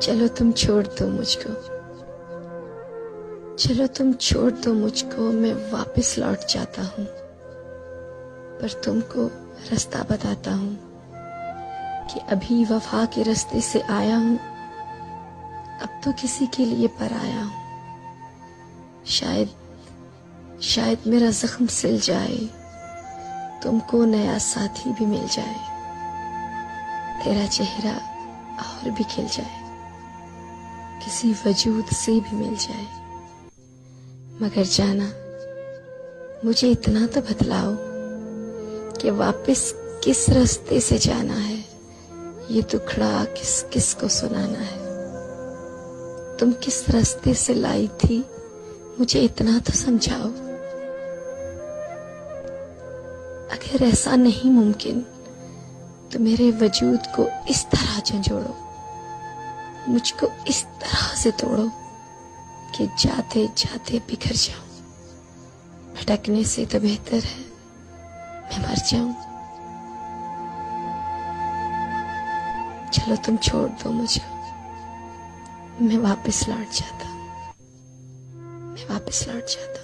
चलो तुम छोड़ दो मुझको, चलो तुम छोड़ दो मुझको, मैं वापस लौट जाता हूँ। पर तुमको रास्ता बताता हूँ कि अभी वफा के रास्ते से आया हूँ, अब तो किसी के लिए पर आया हूँ। शायद मेरा जख्म सिल जाए, तुमको नया साथी भी मिल जाए, तेरा चेहरा और भी खिल जाए, किसी वजूद से भी मिल जाए। मगर जाना, मुझे इतना तो बतलाओ कि वापस किस रास्ते से जाना है, ये दुखड़ा किस किस को सुनाना है। तुम किस रास्ते से लाई थी, मुझे इतना तो समझाओ। अगर ऐसा नहीं मुमकिन तो मेरे वजूद को इस तरह झंझोड़ो, मुझको इस तरह से तोड़ो कि जाते जाते बिखर जाऊं। भटकने से तो बेहतर है मैं मर जाऊं। चलो तुम छोड़ दो मुझको, मैं वापस लौट जाता, मैं वापस लौट जाता।